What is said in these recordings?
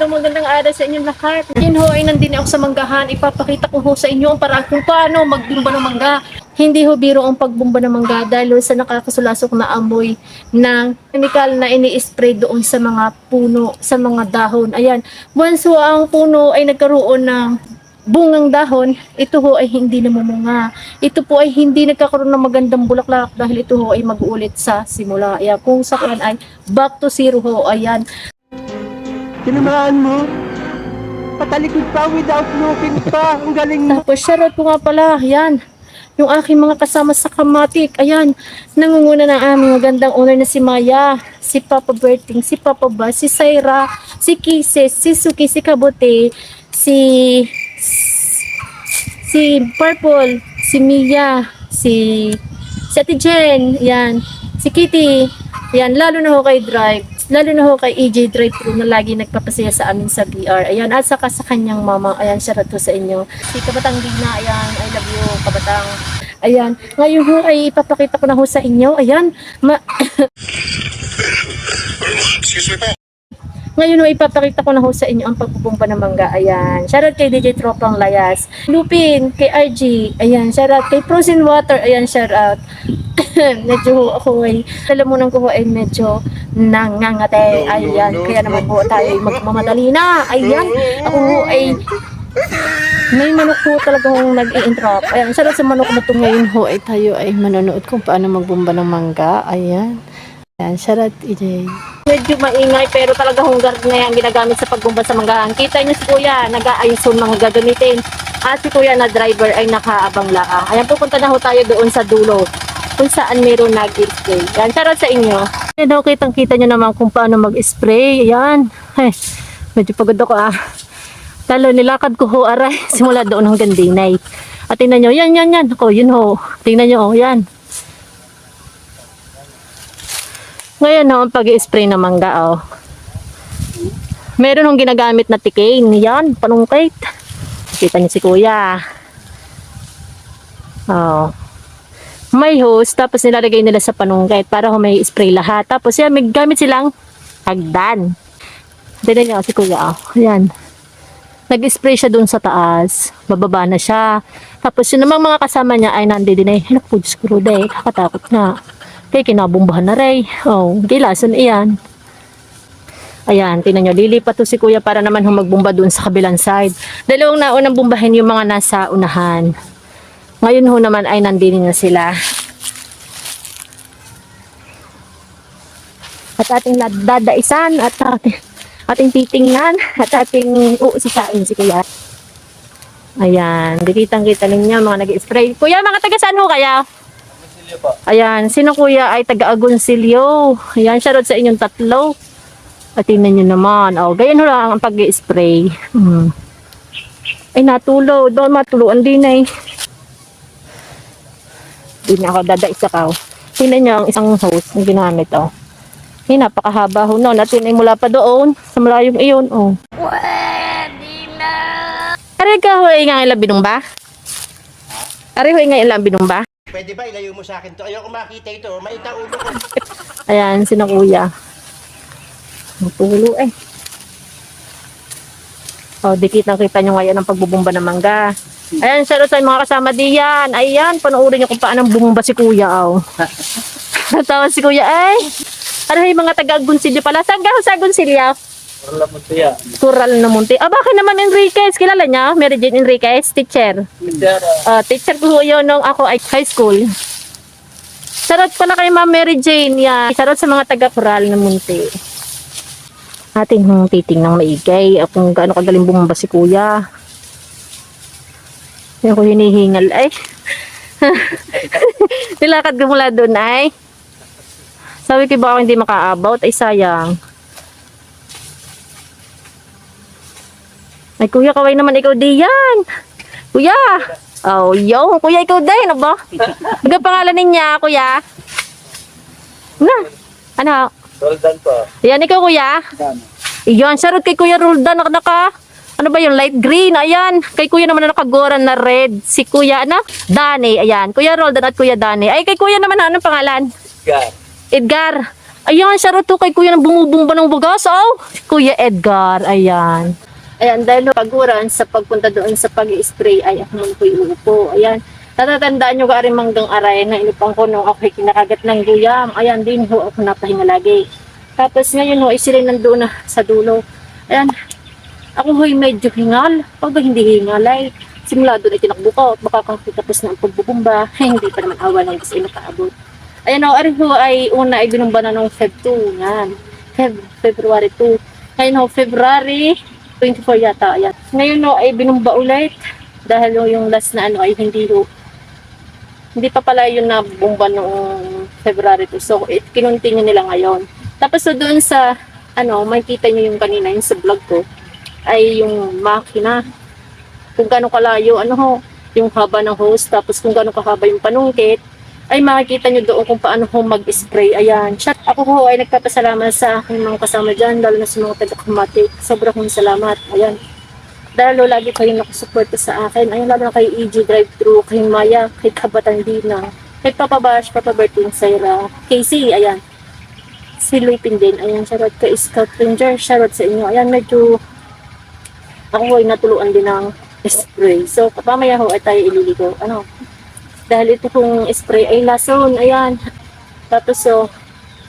magandang araw sa inyong lahat. Yun ho ay nandini ako sa manggahan. Ipapakita ko ho sa inyo ang paraan kung paano magbumba ng mangga. Hindi ho biro ang pagbumba ng mangga dahil sa nakakasulasok na amoy ng chemical na ini-spray doon sa mga puno, sa mga dahon. Ayan, once ho ang puno ay nagkaroon ng bungang dahon, ito ho ay hindi namumunga. Ito po ay hindi nagkakaroon ng magandang bulaklak dahil ito ho ay mag-uulit sa simula. Ayan, kung saan ay back to zero ho. Ayan. Tinamaan mo? Patalikod pa without looking pa. Ang galing mo. Tapos shoutout ko nga pala, yan. Yung aking mga kasama sa Kamatik, ayan, nangunguna ng aming magandang owner na si Maya, si Papa Berting, si Papa Ba, si Saira, si Kisses, si Suki, si Kabote, si Purple, si Mia, si Ate Jen, yan, si Kitty, yan, lalo na ho kay Drive, lalo na ho kay EJ Drive Pro na lagi nagpapasaya sa amin sa VR, ayan, at saka sa kanyang mama, ayan, shoutout to sa inyo. Si Kabatang Digna, ayan, I love you, Kabatang. Ayan, ngayon ho ay ipapakita ko na ho sa inyo, ayan, Excuse me po. ngayon ho ipapakita ko na ho sa inyo ang pagbubumba ng mangga, ayan, shoutout kay DJ Tropang Layas, Lupin, kay RG, ayan, shoutout kay Frozen Water, ayan, shoutout. Medyo ho ako ay, lalamunan ko ho ay medyo nangangate, ayan, kaya naman po tayo ay magmamadali na, ayan, ako ho ay may manok po talagang nag-i-interrupt. Ayan, sarap sa manok na ito ngayon ho ay tayo ay manonood kung paano magbumba ng mangga. Ayan. Ayan, sarap EJ. Medyo maingay pero talaga hunggar na yan ginagamit sa pagbumba sa manggahan. Kita niyo si Kuya, nag-aayos yung mga gagamitin. At si Kuya na driver ay nakaabang laang. Ayan, pupunta na ho tayo doon sa dulo kung saan meron nag-spray. Ayan, sarap sa inyo. Ayan, kitang-kita niyo naman kung paano mag-spray. Ayan. Ay, medyo pagod ako Lalo nilakad ko ho aray simula doon hanggang day night. At tingnan nyo, yan. Ako, yun ho. Tingnan nyo, yan. Ngayon ho, ang pag-i-spray ng mangga, meron hong ginagamit na tikane. Yan, panungkait. Kita niyo si Kuya. May hose, tapos nilalagay nila sa panungkait para ho may spray lahat. Tapos yan, may gamit silang hagdan. Tingnan nyo si Kuya, Yan. Nag-spray siya dun sa taas. Bababa na siya. Tapos yun namang mga kasama niya ay nandito na Naku, Diyos ko, Ruday. Kakatakot na. Kaya kinabumbahan na rin. Gilasan iyan. Ayan, tingnan nyo. Lilipat to si Kuya para naman magbumba dun sa kabilang side. Dalawang naunang bumbahin yung mga nasa unahan. Ngayon ho naman ay nandito na sila. At ating dadaisan at ating titingnan at ating uusisain si Kuya. Ayan, dikitang-kita ninyo mga nag-spray. Kuya, mga taga saan ho kaya? Ayan, sino Kuya ay taga Agoncillo. Ayan, shoutout sa inyong tatlo. At tingnan nyo naman. Ganyan ho lang ang pag-spray. Ay, natulo. Doon matuluan din Hindi na ako dadaisa ka. Tingnan nyo ang isang hose na ginamit napakahaba ho noon. At yun ay mula pa doon sa malayong iyon. Pwede na. Aray ka ho ay nga ilang binumba? Aray ho ay nga ilang binumba? Pwede ba ilayo mo sa akin to? Ayoko makita ito. Maita ulo ko. Ayan, sino Kuya? Matulo dikitang-kita nyo ngayon ang pagbubumba ng mangga. Ayan, shoutout sa mga kasama diyan. Ayan, panoorin nyo kung paano bumumba si Kuya. Natawa si Kuya Aray, mga taga-Agoncillo pala. Saan ka sa Agoncillo? Coral na Monte. Bakit naman Enriquez? Kilala niya? Mary Jane Enriquez? Teacher. Teacher ko yun nung ako ay high school. Sarot pala kay Ma'am Mary Jane. Sarot sa mga taga-Coral na Monte. Ating titingnang maigay. Kung gaano kagaling bumamba si Kuya. Yan ko hinihingal Nilakad ko mula doon Sabi ko baka hindi makaabot, ay sayang. Ay Kuya, kaway naman ikaw diyan. Kuya! Kuya ikaw din, ba? Ano pangalan niya, Kuya? Ano? Roldan po. Ayan, ikaw Kuya? Iyan, sarot kay Kuya Roldan, ano ba yung light green? Ayan, kay Kuya naman nakagoran na red. Si Kuya, Dani, ayan. Kuya Roldan at Kuya Dani. Ay, kay Kuya naman, anong pangalan? God. Edgar. Ayan, shoutout to kay kuya na bumubumba ng bagas, oh. Kuya Edgar, ayan. Ayan, dahil paguran sa pagpunta doon sa pag-spray ay ako man po inuupo. Ayan, natatandaan nyo ka rin manggang aray na inupang ko nung ako'y kinakagat ng guyam. Ayan, din ho ako napahinga lagi. Tapos ngayon ho, ay sila nandoon na sa dulo. Ayan, ako ho'y medyo hingal. Pag hindi hingal ay simula doon ay tinakbo ko. Baka kang tapos na ang pagbubumba, hindi pa naman awa ng kasi nakaabot. Ayan o, arin ho ay una ay binumba na nung Feb 2. Yan. February 2. Ngayon ho, February 24 yata. Ayan. Ngayon ho ay binumba ulit. Dahil ho yung last na ano ay hindi pa pala yun na bomba noong February 2. So, kinuntinyo nila ngayon. Tapos so doon sa, makikita nyo yung kanina, yung sa vlog ko, ay yung makina. Kung gaano kalayo, yung haba ng hose, tapos kung gaano kahaba yung panungkit, ay makikita nyo doon kung paano ho mag-spray. Ayan. Ako ho ay nagpapasalamat sa aking mga kasama dyan, lalo na sa mga taga-Kamatik. Sobrang kong salamat. Ayan. Dahil ho, lagi kayong nakasuporta sa akin. Ayan, lalo na kay EG Drive-Thru, kay Maya, kay Kabatan Dina, kay Papa Bash, Papa Bertin, Saira, Casey, ayan. Si Lupin din. Ayan, shoutout kay Scout Ranger. Shoutout sa inyo. Ayan, medyo ako ho ay natuluan din ng spray. So, pamaya ho ay tayo ililigo. Dahil ito kong spray ay lason. Ayan. Tapos so,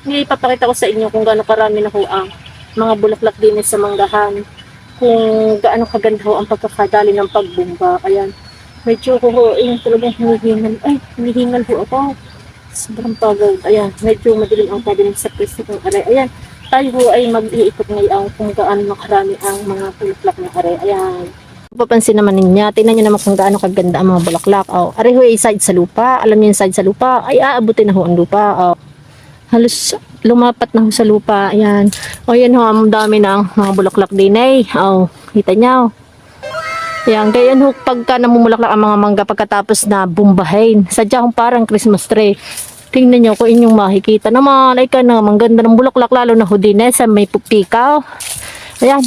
ipapakita ko sa inyo kung gaano karami na ho ang mga bulaklak din sa manggahan. Kung gaano kaganda ho ang pagkakadali ng pagbumba. Ayan. Medyo ho, talagang hinihingal. Ay, hinihingal ho ako. Sobrang pagod. Ayan. Medyo madilim ang padilim sa pwesto kong aray. Ayan. Tayo ho ay mag-iikot ngayon kung gaano makarami ang mga bulaklak ng aray. Ayan. Papansin naman ninyo, tingnan nyo naman kung gaano kaganda ang mga bulaklak. Aray ho ay side sa lupa. Alam niyo yung side sa lupa, ay aabutin na ho ang lupa. Halos lumapat na ho sa lupa. Ayan. Yan ho, ang dami ng mga bulaklak din ay. Kita nyo. Ayan, kaya ho, pagka namumulaklak ang mga mangga pagkatapos na bumbahin. Sadya hong parang Christmas tree. Tingnan nyo kung inyong makikita naman. Ay ka naman, ganda ng bulaklak lalo na ho din sa may pupikaw. Ayan.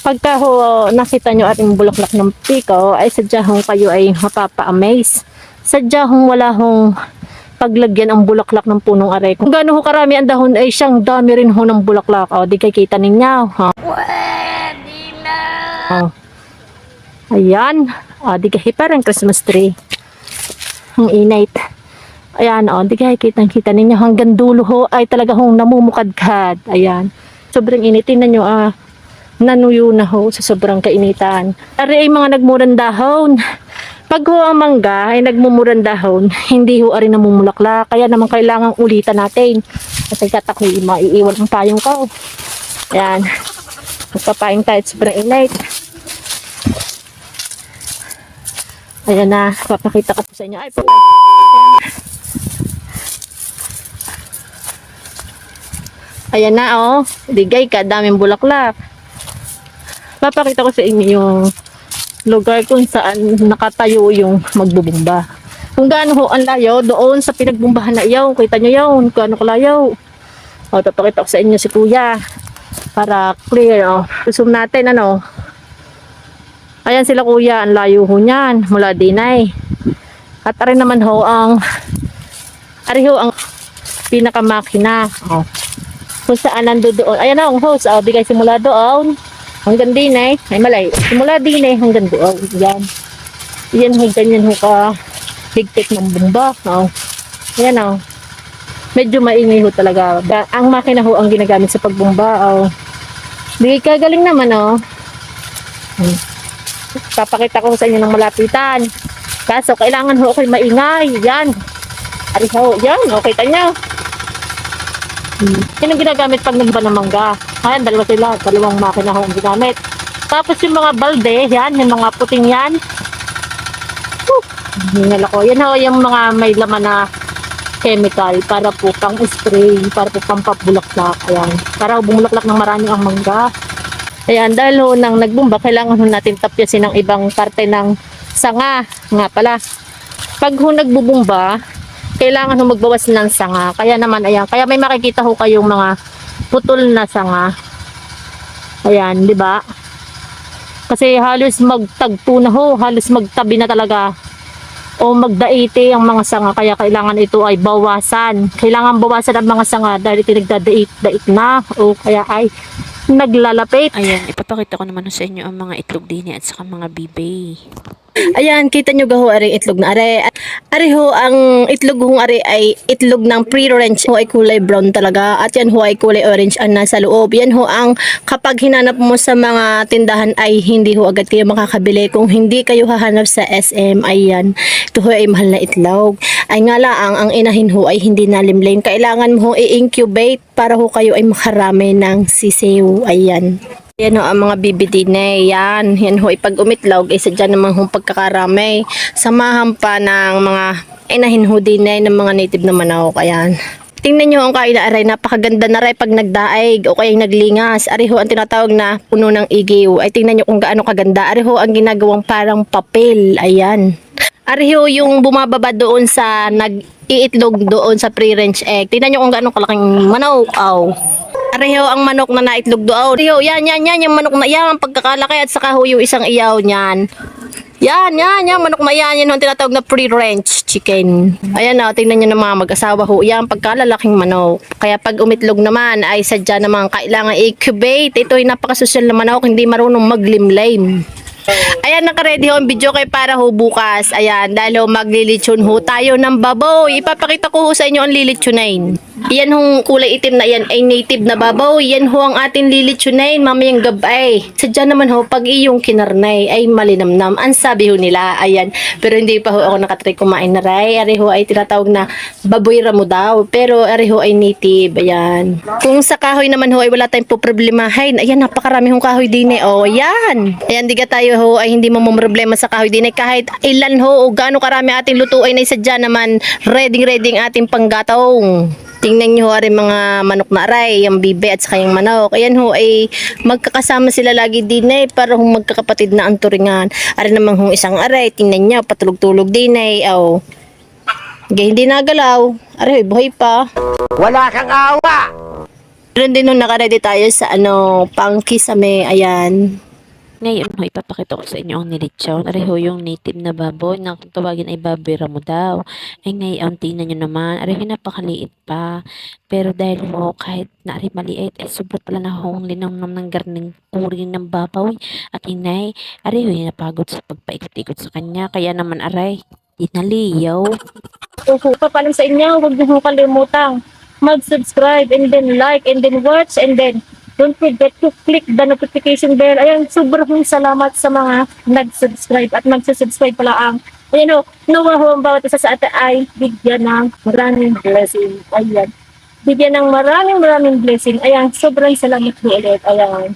Pagka ho, nakita nyo ating bulaklak ng pikaw, ay sadya hong kayo ay mapapa-amaze. Sadya hong wala hong paglagyan ang bulaklak ng punong aray. Kung gaano ho karami ang dahon, ay siyang dami rin ho ng bulaklak. Di kay kita ninyo. Pwede na! Ayan. Di kay parang Christmas tree. Ang init. Ayan, di kay kita ninyo. Hanggang dulo ho, ay talaga hong namumukadkad. Ayan. Sobrang init. Tingnan nyo, nanuyo na ho sa sobrang kainitan. Ari ay mga nagmurang dahon. Pag ho ang mangga ay nagmumurang dahon, hindi ho ari namumulaklak. Kaya naman kailangang ulitan natin. Kasi katak may maiiwan ang payong ko. Ayan. Magpapayong tayo sobrang init. Ayan na. Papakita ko po sa inyo. Ay, po. Ayan na, digay ka, daming bulaklak. Papakita ko sa inyo yung lugar kung saan nakatayo yung magbubumba. Kung gaano ho ang layo, doon sa pinagbumbahan na iyaw, kita nyo yun, kung gaano kalayo. Papakita ko sa inyo si kuya, para clear. Zoom natin, Ayan sila kuya, ang layo ho niyan, mula Dinay. At arin naman ho ang pinakamakina. Kung saan nandoon. Ayan na ang hose, bigay simula doon. Hanggang din ay malay. Simula din hanggang doon. Yan. Yan ho, ganyan ho ka higpit ng bumba. Ayan medyo maingay ho talaga. Ang makina ho ang ginagamit sa pagbumba. Di kagaling naman Papakita ko sa inyo ng malapitan. Kaso kailangan ho kayo maingay. Yan. Ari ho. Yan. Okay tanya. Yan ang ginagamit pag nagba ng mangga. Ayan, dalawang makina ho ang ginamit. Tapos yung mga balde, yan, yung mga puting yan. Hingal ako. Yan ho, yung mga may laman na chemical para po pang spray, para po pang papbulaklak. Ayan, para bumulaklak ng marami ang mangga. Ayan, dahil ho nang nagbumba, kailangan ho natin tapyasin ang ibang parte ng sanga. Nga pala, pag ho nagbubumba, kailangan ho magbawas ng sanga. Kaya naman, ayan, kaya may makikita ho kayong mga putol na sanga. Ayan, di ba? Kasi halos magtagpo na ho, halos magtabi na talaga. o magdaiti ang mga sanga, kaya kailangan ito ay bawasan. Kailangan bawasan ang mga sanga dahil ito nagdadait na o kaya ay naglalapit. Ayan, ipapakita ko naman sa inyo ang mga itlog din at saka mga bibe. Ayan, kita nyo gaho ari itlog na are. Ari ho, ang itlog hong ari ay itlog ng pre-range ho ay kulay brown talaga. At yan ho ay kulay orange ang nasa loob. Yan ho ang kapag hinanap mo sa mga tindahan ay hindi ho agad kayo makakabili. Kung hindi kayo hahanap sa SM, ayan. Ito ho ay mahal na itlog. Ay nga lang, ang inahin ho ay hindi nalimlim. Kailangan mo ho i-incubate para ho kayo ay makarami ng sisiw. Ayan. Yan ho ang mga bibidine, yan. Yan ho, pag umitlog, sadya naman hong pagkakarami. Samahan pa ng mga inahin ho din ng mga native na manok, ayan. Tingnan nyo ang kain na aray, napakaganda na ray pag nagdaig o kaya naglingas. Ari ho ang tinatawag na puno ng igiw. Ay tingnan nyo kung gaano kaganda. Ari ho ang ginagawang parang papel, ayan. Ari ho yung bumababa doon sa nag-iitlog doon sa pre-range egg. Tingnan nyo kung gaano kalaking manok, aw. Areho ang manok na naitlog doon. Areho, yan, yung manok na yan, pagkakalaki at saka ho yung isang iyaw niyan. Yan, manok na yan ang tinatawag na pre-range chicken. Ayan o, tingnan nyo ng mga mag-asawa ho, yan, pagkalalaking manok. Kaya pag umitlog naman, ay sadya naman kailangan i-incubate. Ito ay napakasosyal na manok, hindi marunong maglimlim. Ayan, naka-ready ho ang video kay para ho bukas. Ayan, dahil ho maglilitsyon ho tayo ng baboy. Ipapakita ko ho sa inyo ang lilitsunain. Yan hong kulay itim na yan ay native na baboy. Yan ho ang ating lilitsunain mamayang gabay. Sadya naman ho, pag iyong kinarnay ay malinamnam. Ang sabi ho nila, ayan. Pero hindi pa ho ako nakatry kumain na ray. Ari ho ay tinatawag na baboy ramo daw. Pero ari ho ay native. Ayan. Kung sa kahoy naman ho ay wala tayong problemahin. Ayan, napakarami hong kahoy din eh. O, ayan. Ayan, di ka tayo ho ay hindi problema sa kahoy din ay kahit ilan ho o gaano karami ating lutuin ay sadya naman ready ang ating panggatong. Tingnan nyo ho rin mga manok na aray, yung bibe at saka yung manok. Ayan ho ay magkakasama sila lagi din eh para hong magkakapatid na ang turingan. Aray naman hong isang aray, tingnan nyo patulog-tulog din eh. Oh. Okay, hindi nagalaw. Aray, buhay pa. Wala kang awa! Meron din nung nakaredy tayo sa pangkisame, ayan. Ngayon ho, ipapakita ko sa inyo ang nilitsyon. Areho yung native na baboy na kung tawagin ay babera mo daw. Ay ngayon, tingnan nyo naman. Areho napakaliit pa. Pero dahil mo kahit na ari maliit, ay sobra pala na hong linamnam ng garning uri ng baboy. At inay, areho yung napagod sa pagpaikot-ikot sa kanya. Kaya naman aray, inaliyaw. Opo, papalam sa inyo, huwag niyo kalimutang mag-subscribe and then like and then watch and then don't forget to click the notification bell. Ayan, sobrang salamat sa mga nag-subscribe at magsusubscribe pala ang ayan o, nawa ho ang bawat isa sa atin ay bigyan ng maraming blessing. Ayan. Bigyan ng maraming blessing. Ayan, sobrang salamat po ulit. Ayan.